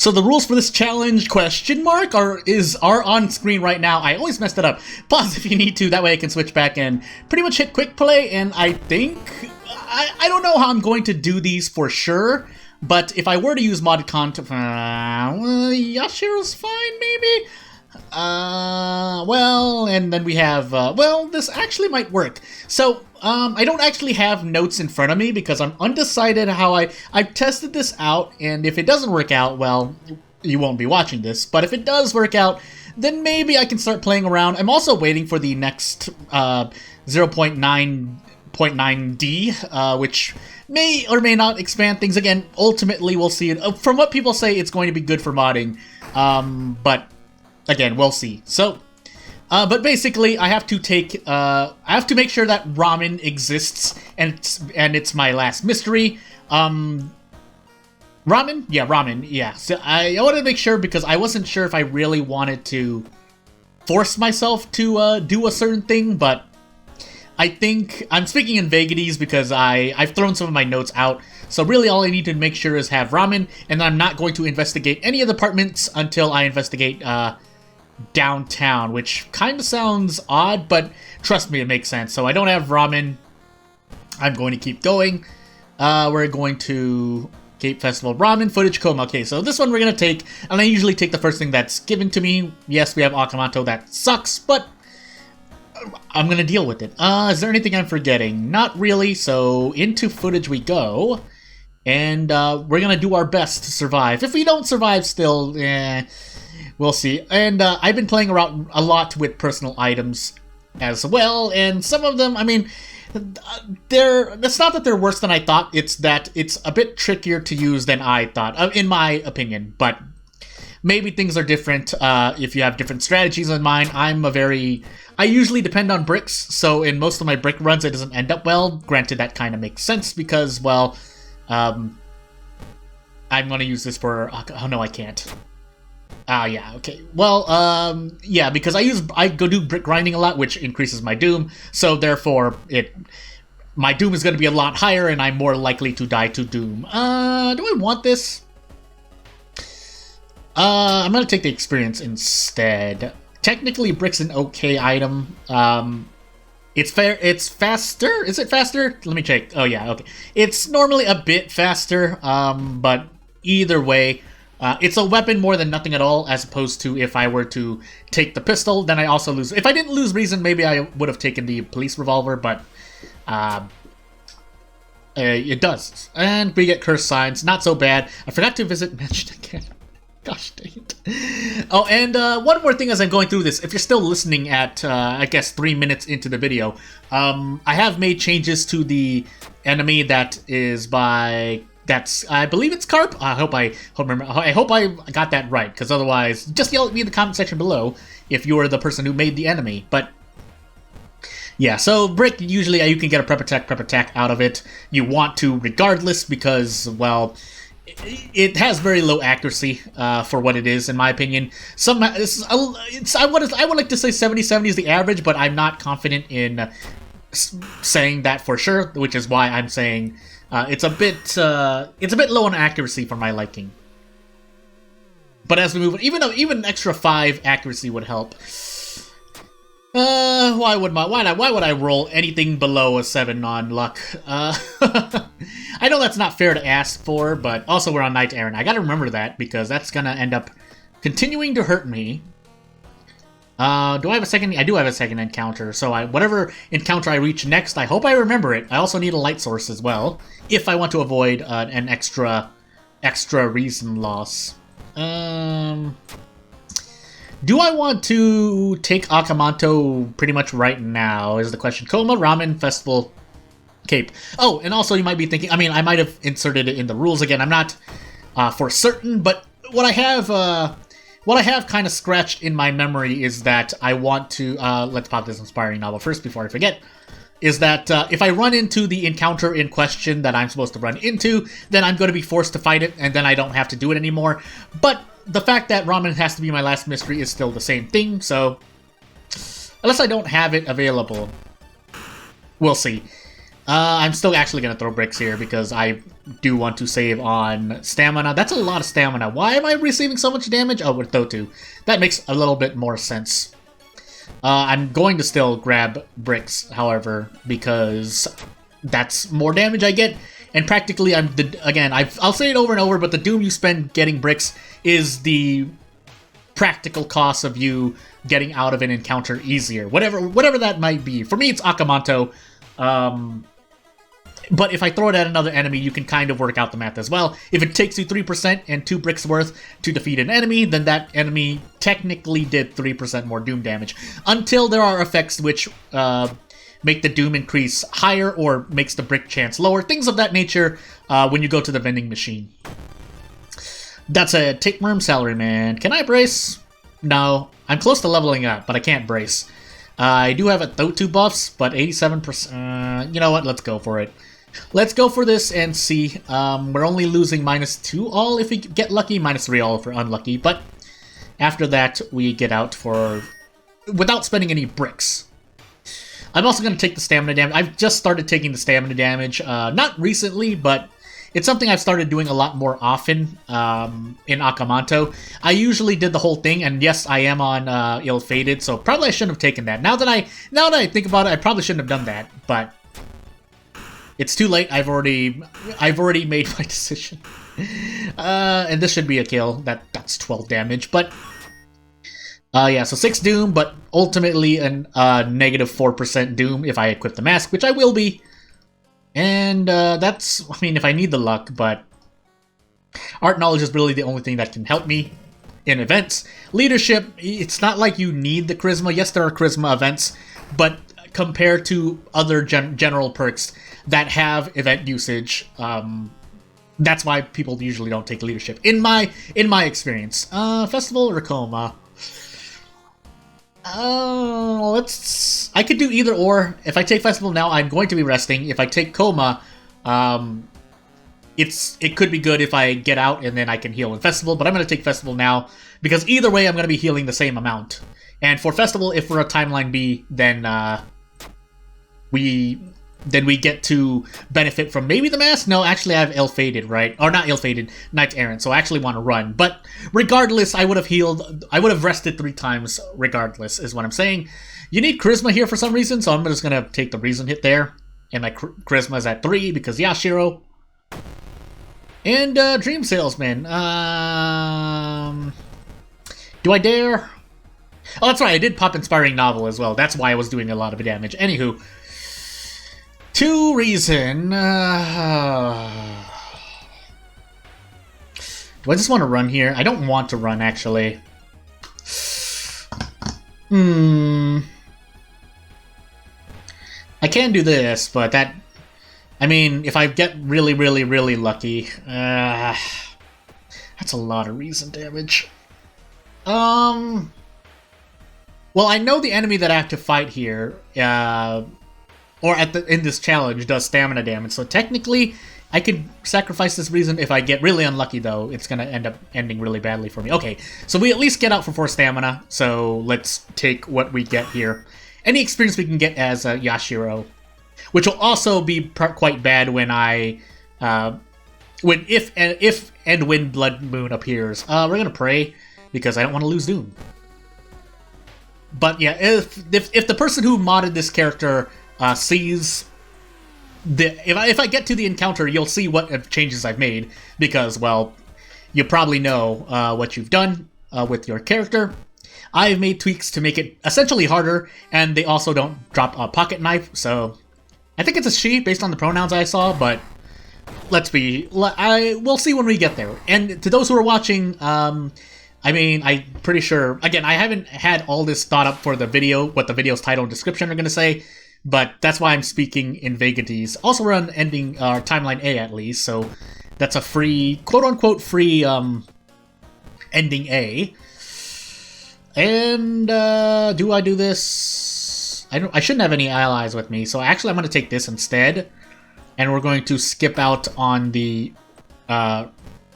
So the rules for this challenge, question mark, are on screen right now. I always messed it up. Pause if you need to, that way I can switch back and pretty much hit quick play, and I think... I don't know how I'm going to do these for sure, but if I were to use mod content... Yashiro's fine, maybe? Well, and then we have... well, this actually might work. So, I don't actually have notes in front of me because I'm undecided how I've tested this out, and if it doesn't work out, well, you won't be watching this. But if it does work out, then maybe I can start playing around. I'm also waiting for the next 0.9D, which may or may not expand things again. Ultimately, we'll see. From what people say, it's going to be good for modding, but again, we'll see. So... but basically, I have to make sure that ramen exists, and it's my last mystery. Ramen? Yeah, ramen, yeah. So I wanted to make sure because I wasn't sure if I really wanted to force myself to do a certain thing, but I think I'm speaking in vaguities because I've thrown some of my notes out. So really all I need to make sure is have ramen, and then I'm not going to investigate any of the apartments until I investigate, downtown, which kind of sounds odd, but trust me, it makes sense. So I don't have ramen. I'm going to keep going. We're going to Cape Festival Ramen Footage Coma. Okay, so this one we're going to take, and I usually take the first thing that's given to me. Yes, we have Akamanto. That sucks, but I'm going to deal with it. Is there anything I'm forgetting? Not really, so into footage we go. And we're going to do our best to survive. If we don't survive still, we'll see. And I've been playing around a lot with personal items as well, and some of them, I mean, it's not that they're worse than I thought, it's that it's a bit trickier to use than I thought, in my opinion, but maybe things are different if you have different strategies in mind. I usually depend on bricks, so in most of my brick runs it doesn't end up well. Granted, that kind of makes sense because, well, I'm going to use this for, oh no, I can't. Yeah, okay. Well, yeah, because I go do brick grinding a lot, which increases my doom, so therefore my doom is going to be a lot higher, and I'm more likely to die to doom. Do I want this? I'm going to take the experience instead. Technically, brick's an okay item. It's faster? Is it faster? Let me check. Oh, yeah, okay. It's normally a bit faster, but either way, it's a weapon more than nothing at all, as opposed to if I were to take the pistol, then I also lose. If I didn't lose reason, maybe I would have taken the police revolver, but it does. And we get cursed signs, not so bad. I forgot to visit mention again. Gosh dang it. Oh, and one more thing as I'm going through this, if you're still listening at, I guess, 3 minutes into the video, I have made changes to the enemy that is by... I believe it's Carp. I hope I got that right, because otherwise, just yell at me in the comment section below if you are the person who made the enemy. But yeah, so brick, usually you can get a prep attack out of it. You want to regardless because, well, it has very low accuracy for what it is, in my opinion. I would like to say 70-70 is the average, but I'm not confident in saying that for sure, which is why I'm saying it's a bit low on accuracy for my liking. But as we move, even extra 5 accuracy would help. Why would I roll anything below a 7 on luck? I know that's not fair to ask for, but also we're on Knight Errant. I gotta remember that, because that's gonna end up continuing to hurt me. Do I have a second? I do have a second encounter, so whatever encounter I reach next, I hope I remember it. I also need a light source as well, if I want to avoid an extra reason loss. Do I want to take Akamanto pretty much right now, is the question. Coma, Ramen, Festival, Cape. Oh, and also you might be thinking, I mean, I might have inserted it in the rules again. I'm not for certain, but what I have kind of scratched in my memory is that I want to, let's pop this inspiring novel first before I forget, is that if I run into the encounter in question that I'm supposed to run into, then I'm going to be forced to fight it, and then I don't have to do it anymore. But the fact that ramen has to be my last mystery is still the same thing, so unless I don't have it available, we'll see. I'm still actually going to throw bricks here because I do want to save on stamina. That's a lot of stamina. Why am I receiving so much damage? Oh, with Thotu. That makes a little bit more sense. I'm going to still grab bricks, however, because that's more damage I get. And practically, I'll say it over and over, but the doom you spend getting bricks is the practical cost of you getting out of an encounter easier. Whatever that might be. For me, it's Akamanto. But if I throw it at another enemy, you can kind of work out the math as well. If it takes you 3% and 2 bricks worth to defeat an enemy, then that enemy technically did 3% more doom damage. Until there are effects which make the doom increase higher or makes the brick chance lower. Things of that nature when you go to the vending machine. That's a take Worm Salaryman. Can I brace? No. I'm close to leveling up, but I can't brace. I do have a Thotu buffs, but 87%... you know what? Let's go for it. Let's go for this and see. We're only losing -2 all if we get lucky, -3 all if we're unlucky, but after that, we get out for... without spending any bricks. I'm also going to take the stamina damage. I've just started taking the stamina damage. Not recently, but it's something I've started doing a lot more often in Akamanto. I usually did the whole thing, and yes, I am on Ill-Fated, so probably I shouldn't have taken that. Now that I think about it, I probably shouldn't have done that, but it's too late. I've already made my decision. And this should be a kill. That's 12 damage, but yeah, so 6 doom, but ultimately a -4% doom if I equip the mask, which I will be. And that's, I mean, if I need the luck, but art knowledge is really the only thing that can help me in events. Leadership, it's not like you need the charisma. Yes, there are charisma events, but compared to other general perks that have event usage, that's why people usually don't take leadership. In my experience, festival or coma. I could do either or. If I take festival now, I'm going to be resting. If I take coma, it could be good if I get out and then I can heal in festival. But I'm going to take festival now because either way, I'm going to be healing the same amount. And for festival, if we're a timeline B, then we get to benefit from maybe the mask. No, actually I have Ill-Fated, right? Or not Ill-Fated, Knight Errant, so I actually want to run. But regardless, I would have rested 3 times regardless, is what I'm saying. You need charisma here for some reason, so I'm just going to take the reason hit there. And my charisma is at 3 because Yashiro. And Dream Salesman. Do I dare? Oh, that's right, I did pop Inspiring Novel as well. That's why I was doing a lot of damage. Anywho. 2 reason. Do I just want to run here? I don't want to run, actually. I can do this, but that... I mean, if I get really, really, really lucky... that's a lot of reason damage. Well, I know the enemy that I have to fight here... or in this challenge does stamina damage, so technically I could sacrifice this reason. If I get really unlucky, though, it's going to end up ending really badly for me. Okay, so we at least get out for 4 stamina, so let's take what we get here. Any experience we can get as Yashiro, which will also be quite bad when if and when Blood Moon appears. We're going to pray, because I don't want to lose Doom. But yeah, if the person who modded this character... sees if I get to the encounter, you'll see what changes I've made, because, well, you probably know what you've done with your character. I've made tweaks to make it essentially harder, and they also don't drop a pocket knife, so I think it's a she based on the pronouns I saw, but we'll see when we get there. And to those who are watching, I mean, I'm pretty sure, again, I haven't had all this thought up for the video, what the video's title and description are going to say, but that's why I'm speaking in vaguities. Also, we're on ending timeline A at least, so that's a free, quote-unquote free ending A. And do I do this? I shouldn't have any allies with me, so actually I'm going to take this instead. And we're going to skip out on the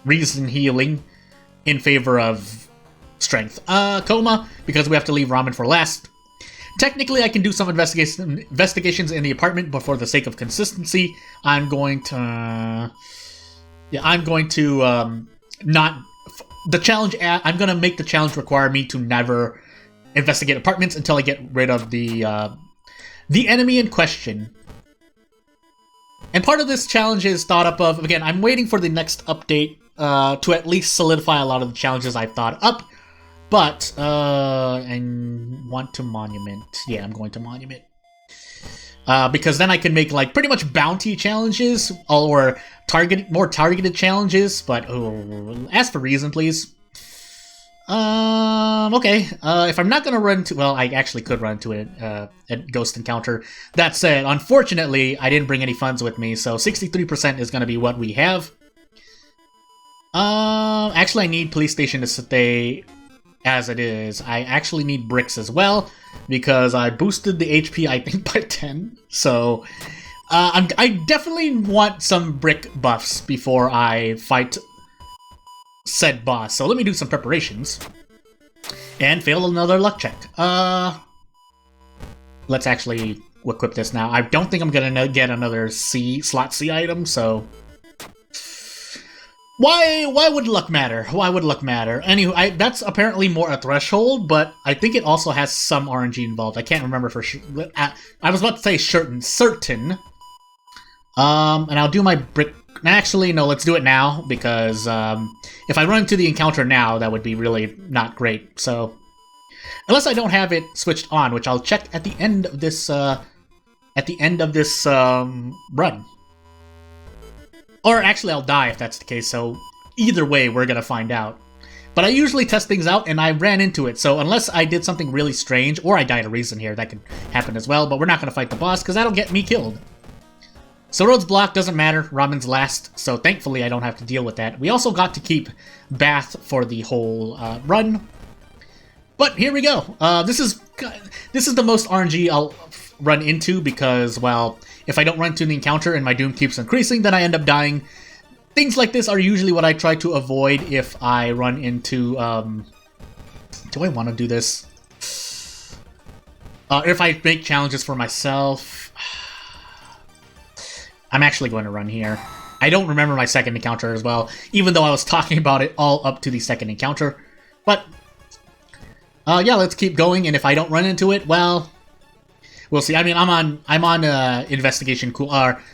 reason healing in favor of strength. Coma, because we have to leave ramen for last. Technically, I can do some investigations in the apartment, but for the sake of consistency, I'm going to... Yeah, I'm going to not the challenge. I'm going to make the challenge require me to never investigate apartments until I get rid of the enemy in question. And part of this challenge is thought up of, again, I'm waiting for the next update to at least solidify a lot of the challenges I've thought up. But, and want to monument. Yeah, I'm going to monument. Because then I can make, like, pretty much bounty challenges, or more targeted challenges, but, ask for reason, please. Okay, if I'm not gonna run to, well, I actually could run to a ghost encounter. That said, unfortunately, I didn't bring any funds with me, so 63% is gonna be what we have. Actually, I need police station to stay as it is. I actually need bricks as well, because I boosted the HP, I think, by 10, so... I definitely want some brick buffs before I fight said boss, so let me do some preparations. And fail another luck check. Let's actually equip this now. I don't think I'm gonna get another slot C item, so... Why would luck matter? Why would luck matter? Anyway, that's apparently more a threshold, but I think it also has some RNG involved. I can't remember for sure. I was about to say certain. And I'll do my brick... Actually, no, let's do it now, because if I run into the encounter now, that would be really not great, so... Unless I don't have it switched on, which I'll check at the end of this, run. Or actually, I'll die if that's the case, so either way, we're gonna find out. But I usually test things out, and I ran into it, so unless I did something really strange, or I died a reason here, that could happen as well, but we're not gonna fight the boss, because that'll get me killed. So Road's blocked, doesn't matter, Ramen's last, so thankfully I don't have to deal with that. We also got to keep Bath for the whole run. But here we go. This is the most RNG I'll run into because, well, if I don't run into the encounter and my doom keeps increasing, then I end up dying. Things like this are usually what I try to avoid if I run into... do I want to do this? If I make challenges for myself... I'm actually going to run here. I don't remember my second encounter as well, even though I was talking about it all up to the second encounter. But, yeah, let's keep going, and if I don't run into it, well, we'll see. I mean, I'm on investigation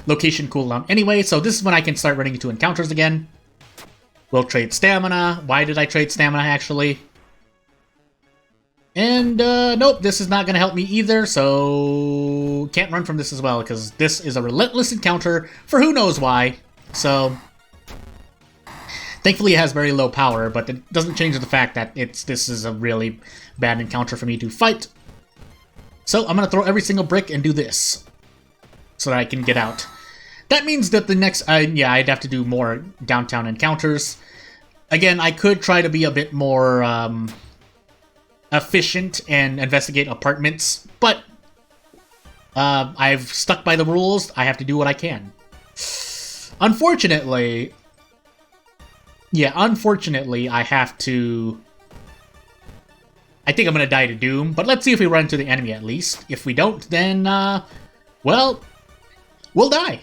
location cooldown anyway, so this is when I can start running into encounters again. We'll trade stamina. Why did I trade stamina, actually? And, nope, this is not going to help me either, so can't run from this as well, because this is a relentless encounter for who knows why. So, thankfully it has very low power, but it doesn't change the fact that this is a really bad encounter for me to fight. So, I'm going to throw every single brick and do this, so that I can get out. That means that the next, yeah, I'd have to do more downtown encounters. Again, I could try to be a bit more, efficient and investigate apartments, but I've stuck by the rules. I have to do what I can. Unfortunately, I have to... I think I'm gonna die to Doom, but let's see if we run into the enemy at least. If we don't, then, well, we'll die.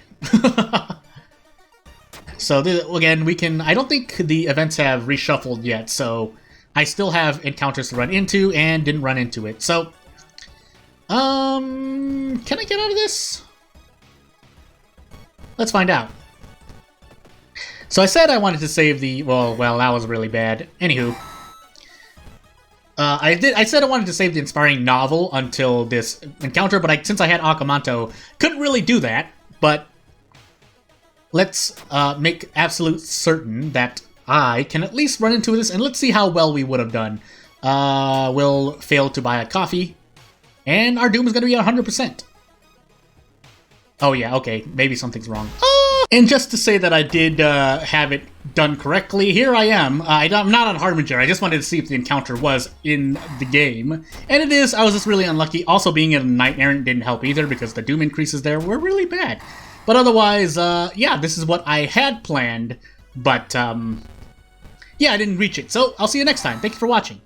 So, again, we can... I don't think the events have reshuffled yet, so... I still have encounters to run into, and didn't run into it. So, can I get out of this? Let's find out. So I said I wanted to save the... Well, that was really bad. Anywho. I said I wanted to save the inspiring novel until this encounter, but since I had Akamanto, couldn't really do that. But let's make absolute certain that I can at least run into this, and let's see how well we would have done. We'll fail to buy a coffee, and our doom is going to be 100%. Oh yeah, okay, maybe something's wrong. And just to say that I did have it done correctly, here I am. I'm not on Harbinger, I just wanted to see if the encounter was in the game. And it is. I was just really unlucky. Also, being in a Knight Errant didn't help either, because the doom increases there were really bad. But otherwise, yeah, this is what I had planned, but... yeah, I didn't reach it. So, I'll see you next time. Thank you for watching.